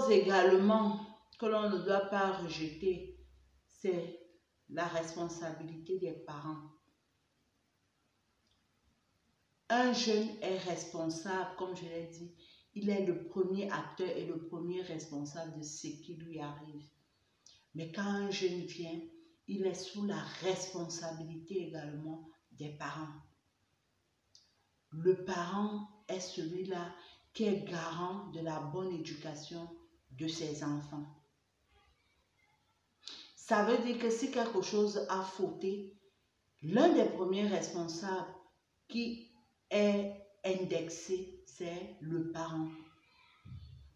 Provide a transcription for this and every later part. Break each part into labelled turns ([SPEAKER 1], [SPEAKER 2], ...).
[SPEAKER 1] chose également que l'on ne doit pas rejeter, c'est la responsabilité des parents. Un jeune est responsable, comme je l'ai dit, il est le premier acteur et le premier responsable de ce qui lui arrive. Mais quand un jeune vient, il est sous la responsabilité également des parents. Le parent est celui-là qui est garant de la bonne éducation de ses enfants. Ça veut dire que si quelque chose a fauté, l'un des premiers responsables qui est indexé, c'est le parent.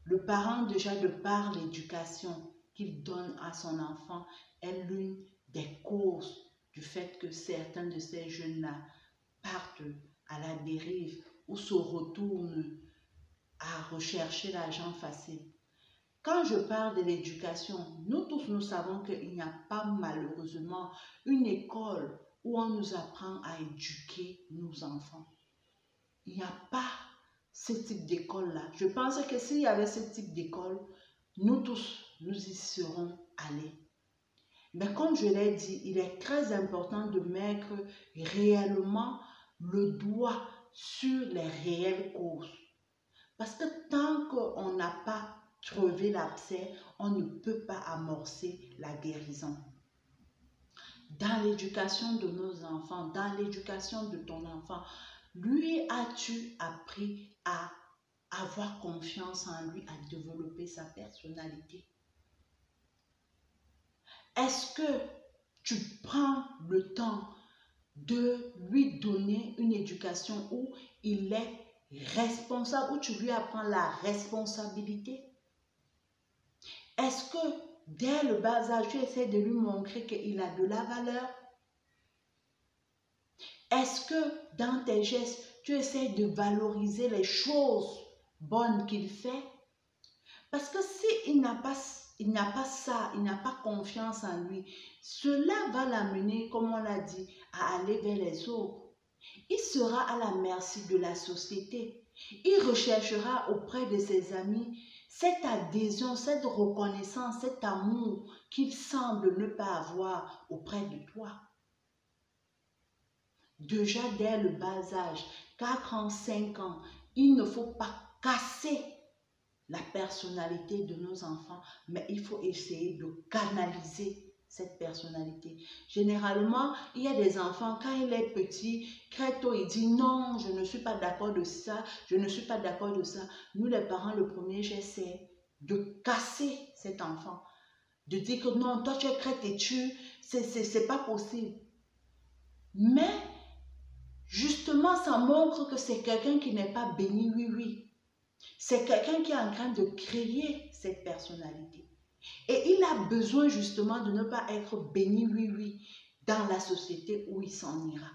[SPEAKER 1] Le parent, déjà de par l'éducation qu'il donne à son enfant, est l'une des causes du fait que certains de ces jeunes-là partent à la dérive ou se retournent à rechercher l'argent facile. Quand je parle de l'éducation, nous tous nous savons qu'il n'y a pas malheureusement une école où on nous apprend à éduquer nos enfants. Il n'y a pas ce type d'école-là. Je pense que s'il y avait ce type d'école, nous tous, nous y serons allés. Mais comme je l'ai dit, il est très important de mettre réellement le doigt sur les réelles causes. Parce que tant qu'on n'a pas trouvé l'abcès, on ne peut pas amorcer la guérison. Dans l'éducation de nos enfants, dans l'éducation de ton enfant, lui as-tu appris à avoir confiance en lui, à développer sa personnalité? Est-ce que tu prends le temps de lui donner une éducation où il est responsable, où tu lui apprends la responsabilité? Est-ce que dès le bas âge, tu essaies de lui montrer qu'il a de la valeur? Est-ce que dans tes gestes, tu essaies de valoriser les choses bonnes qu'il fait? Parce que s'il n'a pas ça, il n'a pas confiance en lui, cela va l'amener, comme on l'a dit, à aller vers les autres. Il sera à la merci de la société. Il recherchera auprès de ses amis cette adhésion, cette reconnaissance, cet amour qu'il semble ne pas avoir auprès de toi. Déjà dès le bas âge, 4 ans, 5 ans, il ne faut pas casser la personnalité de nos enfants, mais il faut essayer de canaliser cette personnalité. Généralement, il y a des enfants, quand il est petit, très tôt, il dit non, je ne suis pas d'accord de ça, je ne suis pas d'accord de ça. Nous, les parents, le premier geste, c'est de casser cet enfant, de dire que non, toi, tu es très têtu, c'est pas possible. Mais, justement, ça montre que c'est quelqu'un qui n'est pas béni, oui. C'est quelqu'un qui est en train de créer cette personnalité. Et il a besoin justement de ne pas être béni, oui, dans la société où il s'en ira.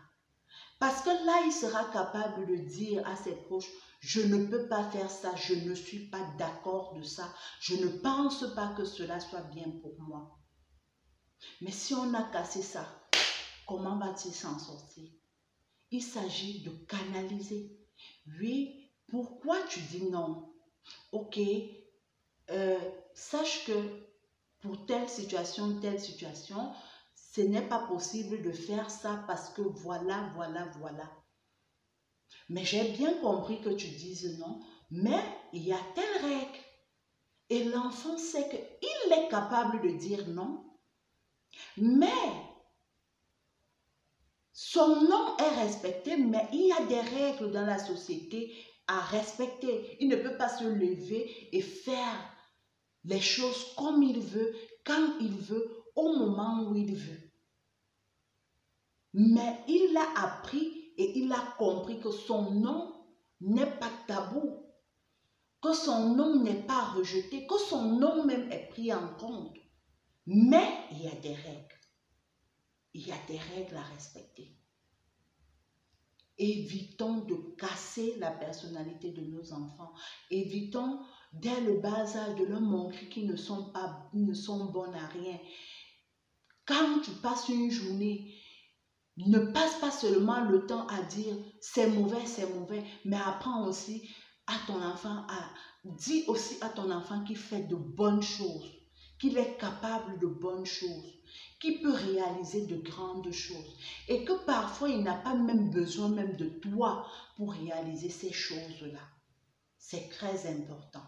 [SPEAKER 1] Parce que là, il sera capable de dire à ses proches, je ne peux pas faire ça, je ne suis pas d'accord de ça, je ne pense pas que cela soit bien pour moi. Mais si on a cassé ça, comment va-t-il s'en sortir? Il s'agit de canaliser. Oui, pourquoi tu dis non? Ok, sache que pour telle situation, ce n'est pas possible de faire ça parce que voilà. Mais j'ai bien compris que tu dises non, mais il y a telle règle. Et l'enfant sait qu'il est capable de dire non, mais son nom est respecté, mais il y a des règles dans la société à respecter. Il ne peut pas se lever et faire les choses comme il veut, quand il veut, au moment où il veut. Mais il a appris et il a compris que son nom n'est pas tabou, que son nom n'est pas rejeté, que son nom même est pris en compte. Mais il y a des règles. Il y a des règles à respecter. Évitons de casser la personnalité de nos enfants. Évitons dès le bas âge de leur montrer qu'ils ne sont bons à rien. Quand tu passes une journée, ne passe pas seulement le temps à dire c'est mauvais, mais apprends aussi à ton enfant, dis aussi à ton enfant qu'il fait de bonnes choses, qu'il est capable de bonnes choses, qu'il peut réaliser de grandes choses et que parfois il n'a pas même besoin même de toi pour réaliser ces choses-là. C'est très important.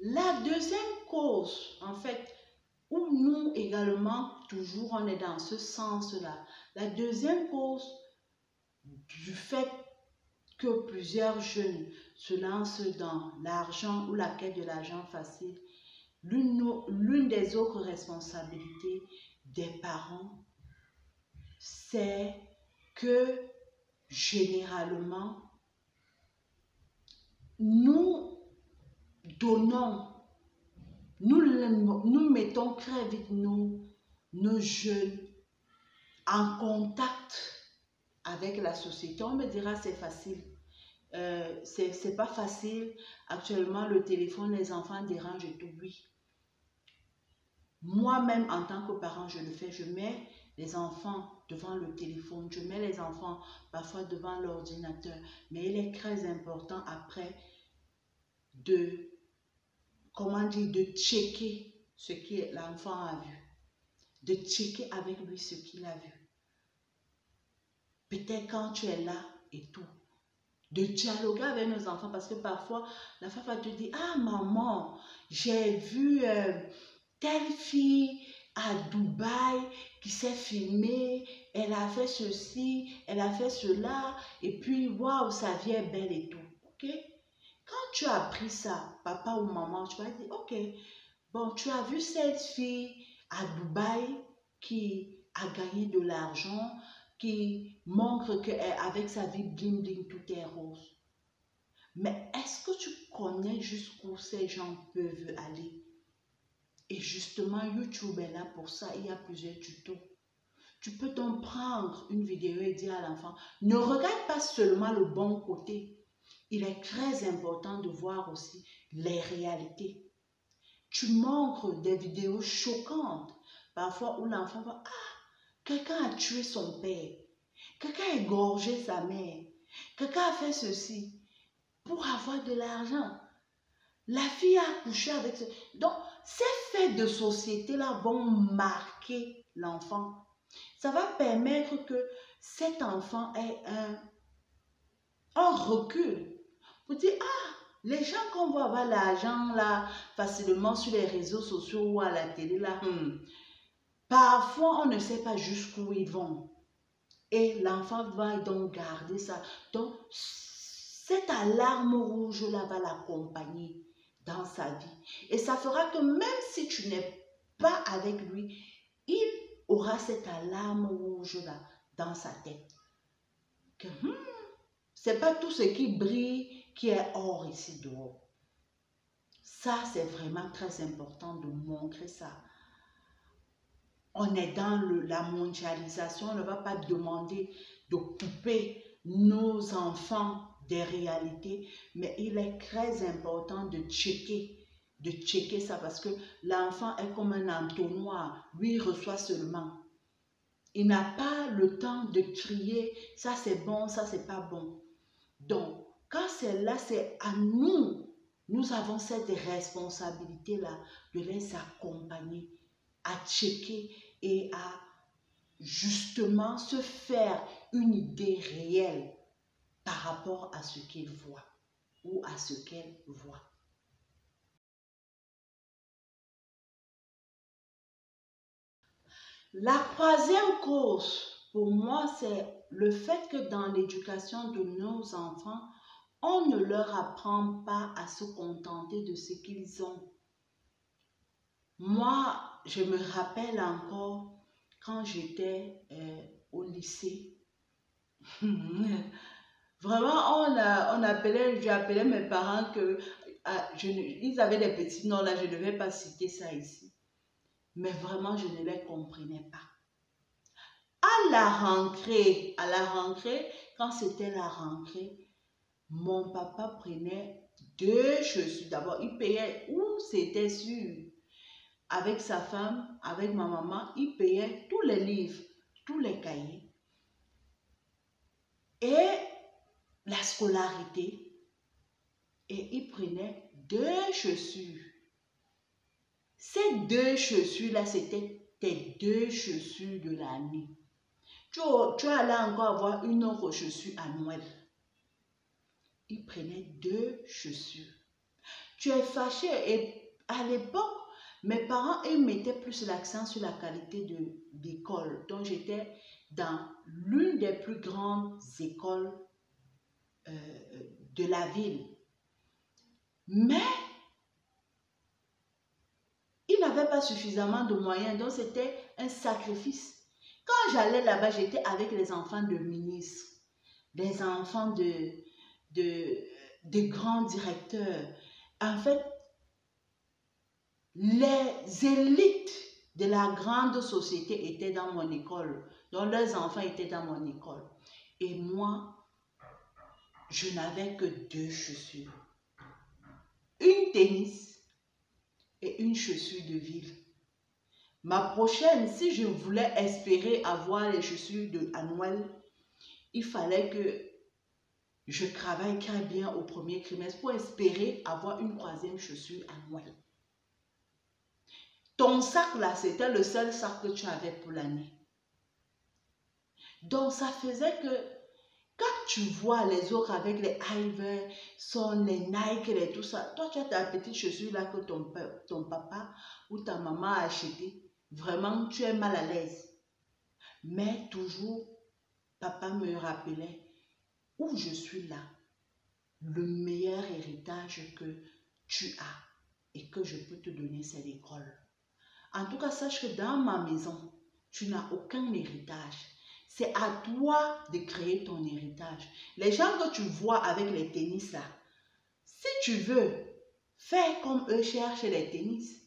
[SPEAKER 1] La deuxième cause, en fait, où nous également, toujours on est dans ce sens-là, la deuxième cause du fait que plusieurs jeunes se lancent dans l'argent ou la quête de l'argent facile, l'une des autres responsabilités des parents, c'est que généralement, nous donnons, nous mettons très vite nos jeunes en contact avec la société. On me dira c'est facile. C'est pas facile. Actuellement, le téléphone, les enfants dérangent et tout. Oui. Moi-même, en tant que parent, je le fais. Je mets les enfants devant le téléphone. Je mets les enfants parfois devant l'ordinateur. Mais il est très important après de, comment dire, de checker ce que l'enfant a vu. De checker avec lui ce qu'il a vu. Peut-être quand tu es là et tout. De dialoguer avec nos enfants parce que parfois, la femme va te dire, ah maman, j'ai vu telle fille à Dubaï qui s'est filmée, elle a fait ceci, elle a fait cela, et puis waouh, sa vie est belle et tout. Ok? Quand tu as appris ça, papa ou maman, tu vas dire, ok, bon, tu as vu cette fille à Dubaï qui a gagné de l'argent, qui montre qu'avec sa vie bling bling, tout est rose. Mais est-ce que tu connais jusqu'où ces gens peuvent aller? Et justement, YouTube est là pour ça. Il y a plusieurs tutos. Tu peux donc prendre une vidéo et dire à l'enfant, ne regarde pas seulement le bon côté. Il est très important de voir aussi les réalités. Tu montres des vidéos choquantes, parfois où l'enfant va, ah, quelqu'un a tué son père, quelqu'un a égorgé sa mère, quelqu'un a fait ceci pour avoir de l'argent. La fille a couché avec ce... Donc, ces faits de société-là vont marquer l'enfant. Ça va permettre que cet enfant ait un recul pour dire, ah, les gens qu'on voit avoir l'argent là facilement sur les réseaux sociaux ou à la télé là, parfois on ne sait pas jusqu'où ils vont. Et l'enfant va donc garder ça. Donc, cette alarme rouge-là va l'accompagner dans sa vie. Et ça fera que même si tu n'es pas avec lui, il aura cette alarme rouge-là dans sa tête. Que c'est pas tout ce qui brille qui est or ici dehors. Ça, c'est vraiment très important de montrer ça. On est dans la mondialisation, on ne va pas demander de couper nos enfants des réalités, mais il est très important de checker ça parce que l'enfant est comme un entonnoir, lui il reçoit seulement. Il n'a pas le temps de trier, ça c'est bon, ça c'est pas bon. Donc, quand c'est là, c'est à nous, nous avons cette responsabilité-là de les accompagner, à checker et à justement se faire une idée réelle par rapport à ce qu'ils voient ou à ce qu'elles voient. La troisième cause, pour moi, c'est le fait que dans l'éducation de nos enfants, on ne leur apprend pas à se contenter de ce qu'ils ont. Moi, je me rappelle encore quand j'étais au lycée. Vraiment, j'appelais mes parents que ils avaient des petits noms là, je ne vais pas citer ça ici. Mais vraiment, je ne les comprenais pas. À la rentrée, quand c'était la rentrée, mon papa prenait 2 chaussures. D'abord, il payait où c'était sûr. Avec sa femme, avec ma maman, il payait tous les livres, tous les cahiers. et la scolarité. Et il prenait 2 chaussures. Ces 2 chaussures-là, c'était tes 2 chaussures de l'année. Tu allais encore avoir une autre chaussure à Noël. Il prenait 2 chaussures. Tu es fâché et à l'époque, mes parents, ils mettaient plus l'accent sur la qualité d'école. Donc, j'étais dans l'une des plus grandes écoles de la ville. Mais, ils n'avaient pas suffisamment de moyens, donc c'était un sacrifice. Quand j'allais là-bas, j'étais avec les enfants de ministres, les enfants de grands directeurs. En fait, les élites de la grande société étaient dans mon école. Donc, leurs enfants étaient dans mon école. Et moi, je n'avais que 2 chaussures. Une tennis et une chaussure de ville. Ma prochaine, si je voulais espérer avoir les chaussures à Noël, il fallait que je travaille très bien au premier trimestre pour espérer avoir une 3e chaussure à Noël. Ton sac là, c'était le seul sac que tu avais pour l'année. Donc, ça faisait que quand tu vois les autres avec les Iver, les Nike, et tout ça, toi, tu as ta petite chaussure là que ton papa ou ta maman a acheté. Vraiment, tu es mal à l'aise. Mais toujours, papa me rappelait où je suis là. Le meilleur héritage que tu as et que je peux te donner, c'est l'école. En tout cas, sache que dans ma maison, tu n'as aucun héritage. C'est à toi de créer ton héritage. Les gens que tu vois avec les tennis là, si tu veux, fais comme eux cherchent les tennis.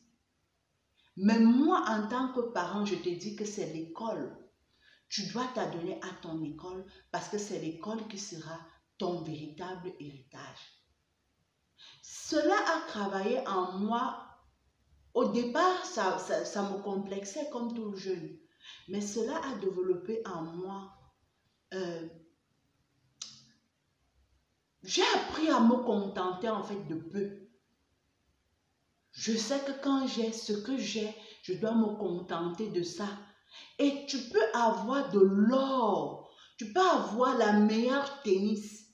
[SPEAKER 1] Mais moi, en tant que parent, je te dis que c'est l'école. Tu dois t'adonner à ton école parce que c'est l'école qui sera ton véritable héritage. Cela a travaillé en moi. Au départ, ça me complexait comme tout jeune. Mais cela a développé en moi. J'ai appris à me contenter en fait de peu. Je sais que quand j'ai ce que j'ai, je dois me contenter de ça. Et tu peux avoir de l'or. Tu peux avoir la meilleure tennis.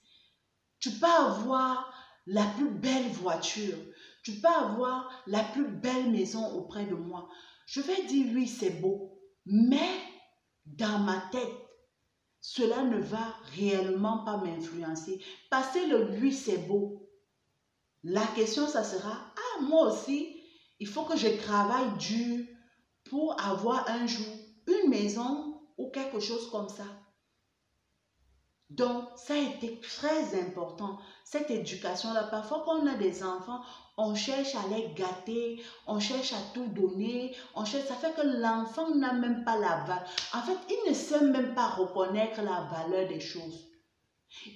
[SPEAKER 1] Tu peux avoir la plus belle voiture. Tu peux avoir la plus belle maison auprès de moi. Je vais dire oui, c'est beau. Mais dans ma tête, cela ne va réellement pas m'influencer. Passer le oui, c'est beau. La question, ça sera, ah, moi aussi, il faut que je travaille dur pour avoir un jour une maison ou quelque chose comme ça. Donc, ça a été très important, cette éducation-là. Parfois, quand on a des enfants, on cherche à les gâter, on cherche à tout donner, ça fait que l'enfant n'a même pas la valeur. En fait, il ne sait même pas reconnaître la valeur des choses.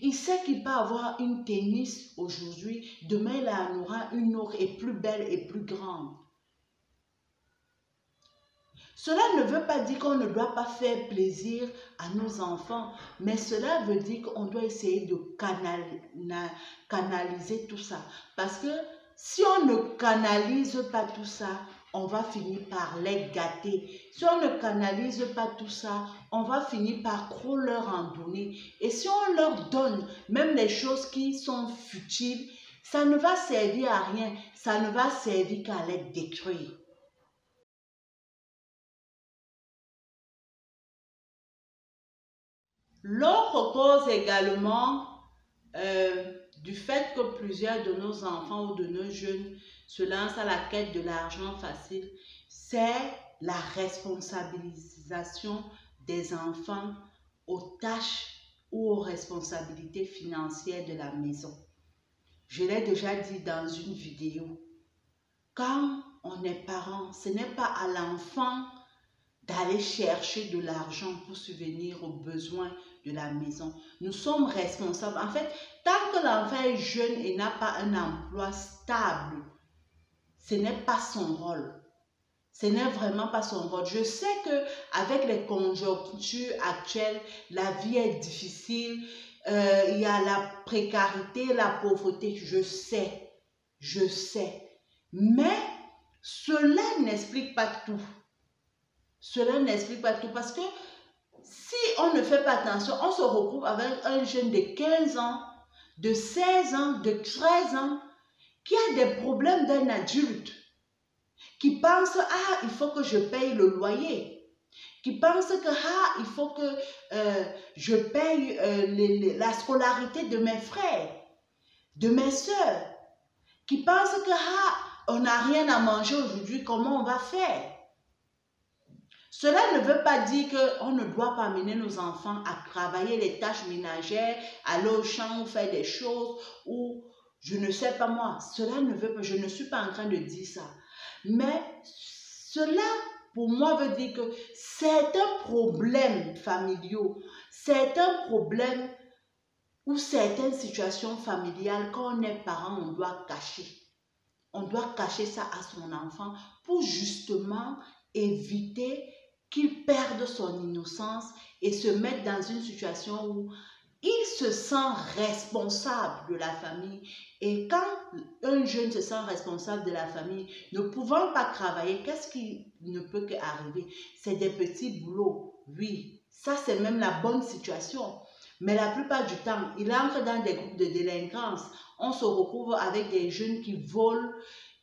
[SPEAKER 1] Il sait qu'il peut avoir une tennis aujourd'hui, demain il en aura une autre et plus belle et plus grande. Cela ne veut pas dire qu'on ne doit pas faire plaisir à nos enfants, mais cela veut dire qu'on doit essayer de canaliser tout ça. Parce que si on ne canalise pas tout ça, on va finir par les gâter. Si on ne canalise pas tout ça, on va finir par trop leur en donner. Et si on leur donne même les choses qui sont futiles, ça ne va servir à rien. Ça ne va servir qu'à les détruire. L'autre cause également du fait que plusieurs de nos enfants ou de nos jeunes se lancent à la quête de l'argent facile, c'est la responsabilisation des enfants aux tâches ou aux responsabilités financières de la maison. Je l'ai déjà dit dans une vidéo. Quand on est parent, ce n'est pas à l'enfant d'aller chercher de l'argent pour subvenir aux besoins de la maison. Nous sommes responsables. En fait, tant que l'enfant est jeune et n'a pas un emploi stable, ce n'est pas son rôle. Ce n'est vraiment pas son rôle. Je sais qu'avec les conjonctures actuelles, la vie est difficile. il y a la précarité, la pauvreté, je sais. Mais cela n'explique pas tout. Cela n'explique pas tout parce que si on ne fait pas attention, on se retrouve avec un jeune de 15 ans, de 16 ans, de 13 ans, qui a des problèmes d'un adulte, qui pense, ah, il faut que je paye le loyer, qui pense que, ah, il faut que je paye la scolarité de mes frères, de mes soeurs, qui pense que, ah, on n'a rien à manger aujourd'hui, comment on va faire? Cela ne veut pas dire qu'on ne doit pas amener nos enfants à travailler les tâches ménagères, aller au champ ou faire des choses, ou je ne sais pas moi. Cela ne veut pas, je ne suis pas en train de dire ça. Mais cela, pour moi, veut dire que certains problèmes familiaux, certains problèmes ou certaines situations familiales, quand on est parent, on doit cacher. On doit cacher ça à son enfant pour justement éviter qu'il perde son innocence et se mette dans une situation où il se sent responsable de la famille. Et quand un jeune se sent responsable de la famille, ne pouvant pas travailler, qu'est-ce qui ne peut qu'arriver? C'est des petits boulots. Oui, ça c'est même la bonne situation. Mais la plupart du temps, il entre dans des groupes de délinquance. On se retrouve avec des jeunes qui volent,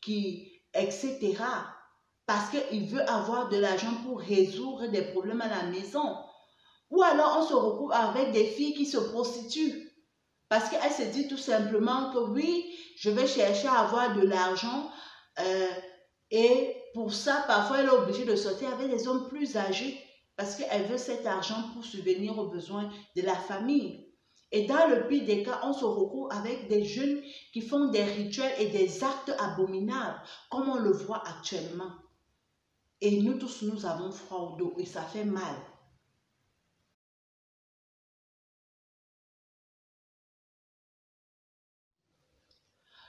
[SPEAKER 1] etc. Parce qu'il veut avoir de l'argent pour résoudre des problèmes à la maison. Ou alors on se retrouve avec des filles qui se prostituent. Parce qu'elles se disent tout simplement que oui, je vais chercher à avoir de l'argent. Et pour ça, parfois, elle est obligée de sortir avec des hommes plus âgés. Parce qu'elle veut cet argent pour subvenir aux besoins de la famille. Et dans le pire des cas, on se retrouve avec des jeunes qui font des rituels et des actes abominables, comme on le voit actuellement. Et nous tous, nous avons froid au dos et ça fait mal.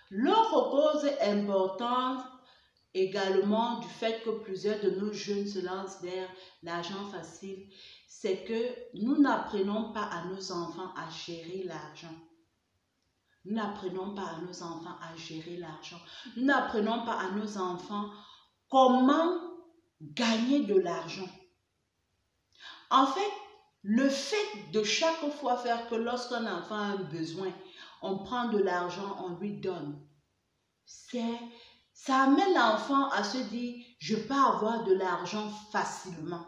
[SPEAKER 1] L'autre cause importante également du fait que plusieurs de nos jeunes se lancent vers l'argent facile, c'est que nous n'apprenons pas à nos enfants à gérer l'argent. Nous n'apprenons pas à nos enfants à gérer l'argent. Nous n'apprenons pas à nos enfants comment gagner de l'argent. En fait, le fait de chaque fois faire que lorsqu'un enfant a un besoin, on prend de l'argent, on lui donne. Ça amène l'enfant à se dire, je peux avoir de l'argent facilement.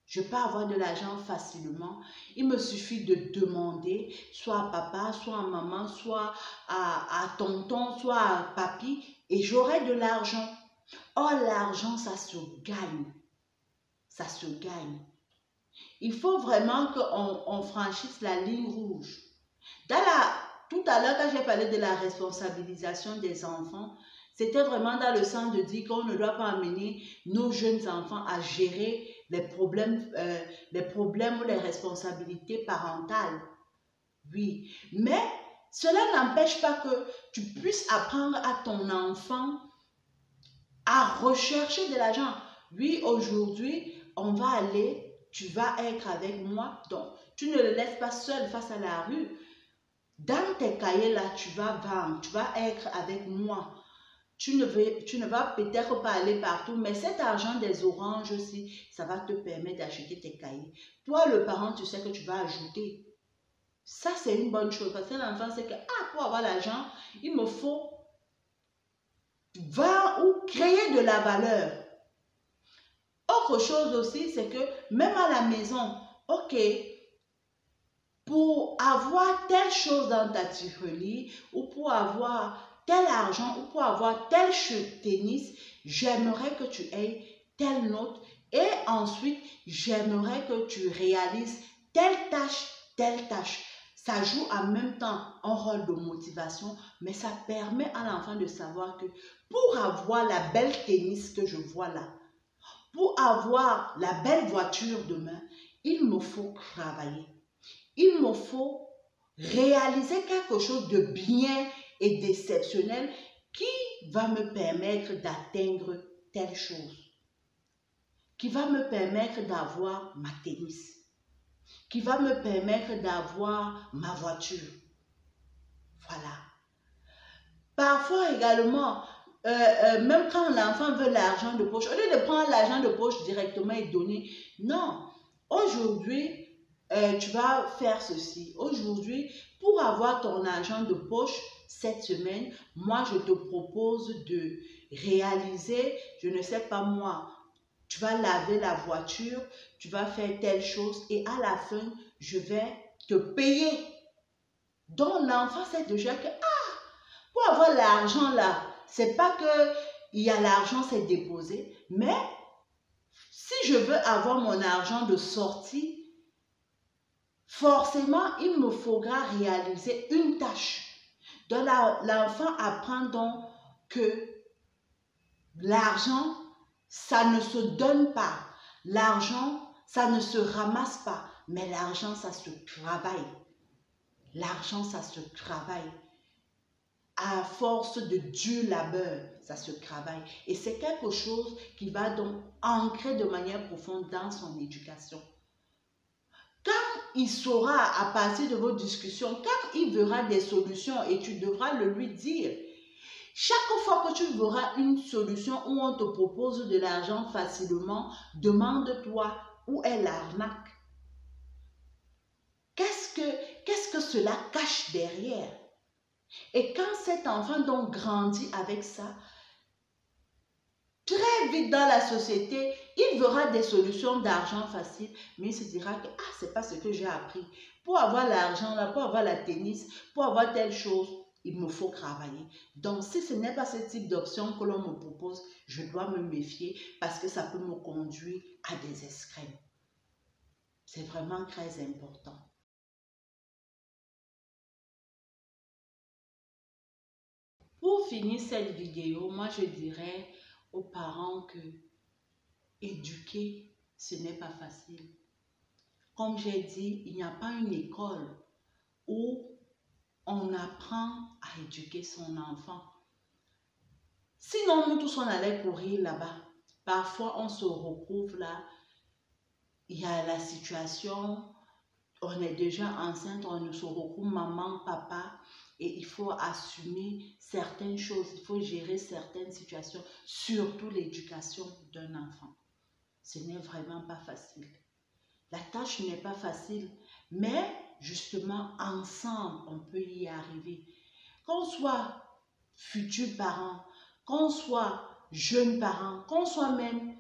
[SPEAKER 1] Je peux avoir de l'argent facilement. Il me suffit de demander, soit à papa, soit à maman, soit à tonton, soit à papi, et j'aurai de l'argent. Or, l'argent, ça se gagne. Ça se gagne. Il faut vraiment qu'on franchisse la ligne rouge. Tout à l'heure, quand j'ai parlé de la responsabilisation des enfants, c'était vraiment dans le sens de dire qu'on ne doit pas amener nos jeunes enfants à gérer les problèmes ou les responsabilités parentales. Oui, mais cela n'empêche pas que tu puisses apprendre à ton enfant à rechercher de l'argent. Oui, aujourd'hui, on va aller, tu vas être avec moi, donc tu ne le laisses pas seul face à la rue. Dans tes cahiers là, tu vas vendre, tu vas être avec moi. Tu ne vas peut-être pas aller partout, mais cet argent des oranges aussi, ça va te permettre d'acheter tes cahiers. Toi, le parent, tu sais que tu vas ajouter. Ça, c'est une bonne chose parce que l'enfant sait que pour avoir l'argent, il me faut vendre ou créer de la valeur. Autre chose aussi, c'est que même à la maison, ok, pour avoir telle chose dans ta tirelire ou pour avoir tel argent ou pour avoir tel tennis, j'aimerais que tu aies telle note et ensuite, j'aimerais que tu réalises telle tâche. Ça joue en même temps un rôle de motivation, mais ça permet à l'enfant de savoir que pour avoir la belle tennis que je vois là, pour avoir la belle voiture demain, il me faut travailler. Il me faut réaliser quelque chose de bien et d'exceptionnel qui va me permettre d'atteindre telle chose, qui va me permettre d'avoir ma tennis. qui va me permettre d'avoir ma voiture. Voilà. Parfois également, même quand l'enfant veut l'argent de poche, au lieu de prendre l'argent de poche directement et donner, non, aujourd'hui, tu vas faire ceci. Aujourd'hui, pour avoir ton argent de poche cette semaine, moi, je te propose de réaliser, je ne sais pas moi, tu vas laver la voiture, tu vas faire telle chose et à la fin, je vais te payer. Donc, l'enfant sait déjà que, pour avoir l'argent là, c'est pas que il y a l'argent, c'est déposé, mais si je veux avoir mon argent de sortie, forcément, il me faudra réaliser une tâche. Donc, l'enfant apprend donc que l'argent, ça ne se donne pas. L'argent, ça ne se ramasse pas. Mais l'argent, ça se travaille. L'argent, ça se travaille. À force de dur labeur, ça se travaille. Et c'est quelque chose qui va donc ancrer de manière profonde dans son éducation. Quand il saura, à partir de vos discussions, quand il verra des solutions et tu devras le lui dire, chaque fois que tu verras une solution où on te propose de l'argent facilement, demande-toi où est l'arnaque. Qu'est-ce que cela cache derrière? Et quand cet enfant donc grandit avec ça, très vite dans la société, il verra des solutions d'argent facile, mais il se dira que c'est pas ce que j'ai appris. Pour avoir l'argent là, pour avoir la tennis, pour avoir telle chose, il me faut travailler. Donc, si ce n'est pas ce type d'option que l'on me propose, je dois me méfier parce que ça peut me conduire à des extrêmes. C'est vraiment très important. Pour finir cette vidéo, moi je dirais aux parents que éduquer, ce n'est pas facile. Comme j'ai dit, il n'y a pas une école où on apprend à éduquer son enfant. Sinon, nous tous, on allait courir là-bas. Parfois, on se retrouve là, il y a la situation, on est déjà enceinte, on se retrouve maman, papa, et il faut assumer certaines choses, il faut gérer certaines situations, surtout l'éducation d'un enfant. Ce n'est vraiment pas facile. La tâche n'est pas facile, mais justement, ensemble, on peut y arriver. Qu'on soit futurs parents, qu'on soit jeunes parents, qu'on soit même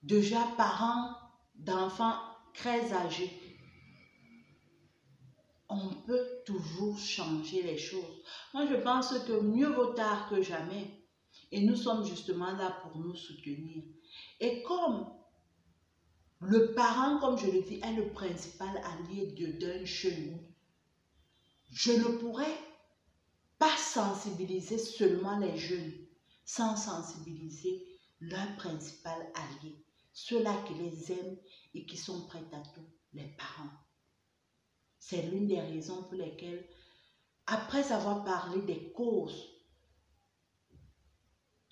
[SPEAKER 1] déjà parents d'enfants très âgés, on peut toujours changer les choses. Moi, je pense que mieux vaut tard que jamais. Et nous sommes justement là pour nous soutenir. Et comme le parent, comme je le dis, est le principal allié d'un jeune, je ne pourrais pas sensibiliser seulement les jeunes, sans sensibiliser leur principal allié, ceux-là qui les aiment et qui sont prêts à tout, les parents. C'est l'une des raisons pour lesquelles, après avoir parlé des causes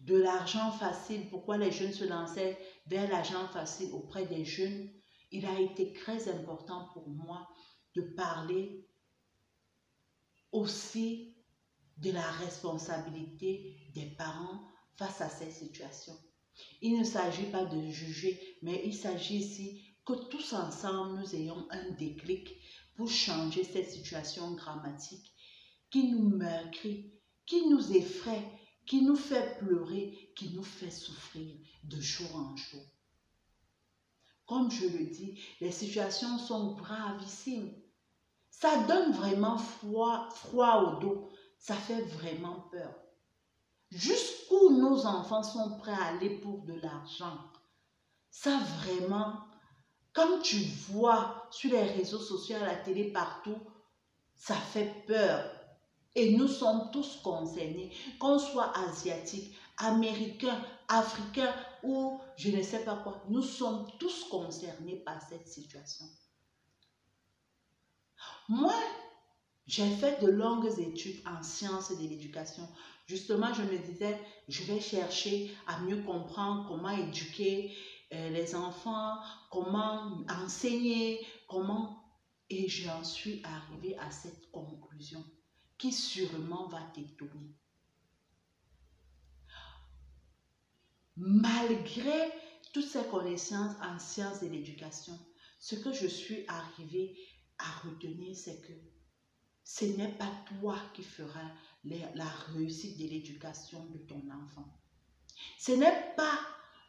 [SPEAKER 1] de l'argent facile, pourquoi les jeunes se lançaient vers l'argent facile auprès des jeunes, il a été très important pour moi de parler aussi de la responsabilité des parents face à ces situations. Il ne s'agit pas de juger, mais il s'agit ici que tous ensemble nous ayons un déclic pour changer cette situation dramatique qui nous meurtrit, qui nous effraie, qui nous fait pleurer, qui nous fait souffrir de jour en jour. Comme je le dis, les situations sont gravissimes. Ça donne vraiment froid au dos. Ça fait vraiment peur. Jusqu'où nos enfants sont prêts à aller pour de l'argent. Ça vraiment, comme tu vois sur les réseaux sociaux, à la télé, partout, ça fait peur. Et nous sommes tous concernés, qu'on soit asiatique, américain, africain ou je ne sais pas quoi. Nous sommes tous concernés par cette situation. Moi, j'ai fait de longues études en sciences de l'éducation. Justement, je me disais, je vais chercher à mieux comprendre comment éduquer les enfants, comment enseigner, comment Et j'en suis arrivée à cette conclusion qui sûrement va t'étonner. Malgré toutes ces connaissances en sciences de l'éducation, ce que je suis arrivée à retenir, c'est que ce n'est pas toi qui feras la réussite de l'éducation de ton enfant. Ce n'est pas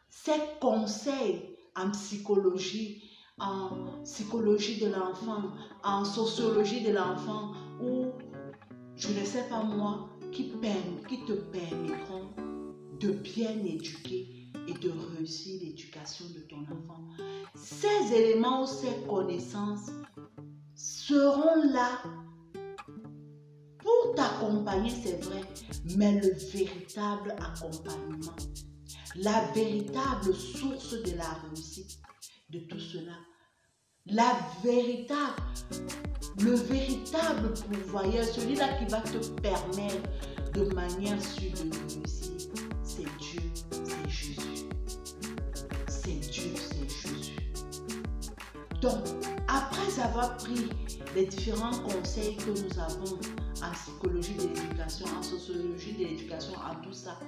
[SPEAKER 1] ces conseils en psychologie de l'enfant, en sociologie de l'enfant, ou je ne sais pas moi, qui te permettront de bien éduquer et de réussir l'éducation de ton enfant. Ces éléments ou ces connaissances seront là pour t'accompagner, c'est vrai, mais le véritable accompagnement, la véritable source de la réussite de tout cela, le véritable pourvoyeur, celui-là qui va te permettre de manière sûre de réussir, c'est Dieu, c'est Jésus. C'est Dieu, c'est Jésus. Donc, après avoir pris les différents conseils que nous avons en psychologie de l'éducation, en sociologie de l'éducation, en tout ça,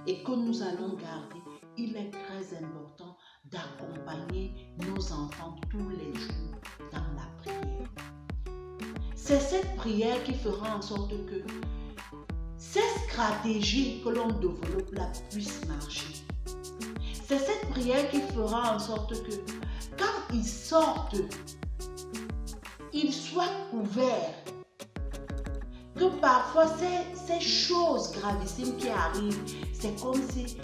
[SPEAKER 1] et que nous allons garder, il est très important d'accompagner nos enfants tous les jours dans la prière. C'est cette prière qui fera en sorte que ces stratégies que l'on développe là puissent marcher. C'est cette prière qui fera en sorte que quand ils sortent, ils soient couverts. Que parfois ces choses gravissimes qui arrivent, c'est comme si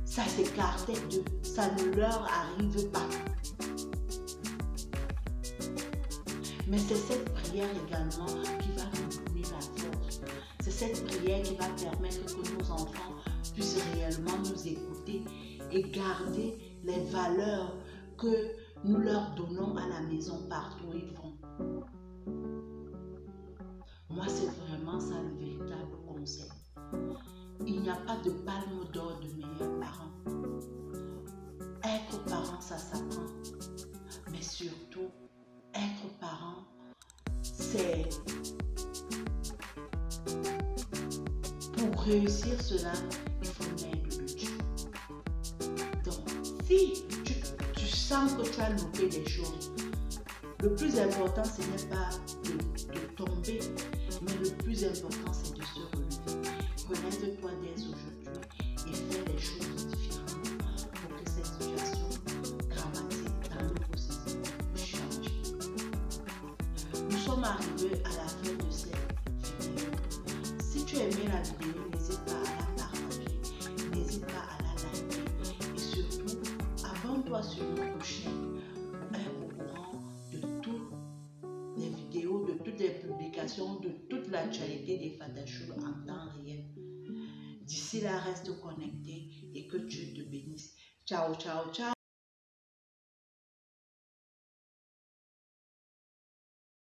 [SPEAKER 1] ça s'écartait d'eux, ça ne leur arrive pas. Mais c'est cette prière également qui va nous donner la force. C'est cette prière qui va permettre que nos enfants puissent réellement nous écouter et garder les valeurs que nous leur donnons à la maison partout où ils vont. Moi, c'est vraiment ça le véritable conseil. Il n'y a pas de palme d'or de meilleurs parents. Être parent, ça s'apprend. Mais surtout, être parent, c'est... Pour réussir cela, il faut l'aide de Dieu. Donc, si tu sens que tu as loupé des choses, le plus important, ce n'est pas de tomber, mais le plus important, c'est de se relever. Relève-toi dès aujourd'hui et fais les choses différemment pour que cette situation dramatique dans notre société puisse changer. Nous sommes arrivés à la fin de cette vidéo. Si tu as aimé la vidéo, n'hésite pas à la partager, n'hésite pas à la liker et surtout, abonne-toi sur notre chaîne pour être au courant de toutes les vidéos, de toutes les publications, de toute l'actualité des Fatachou en temps réel. D'ici là, reste connecté et que Dieu te bénisse. Ciao, ciao, ciao.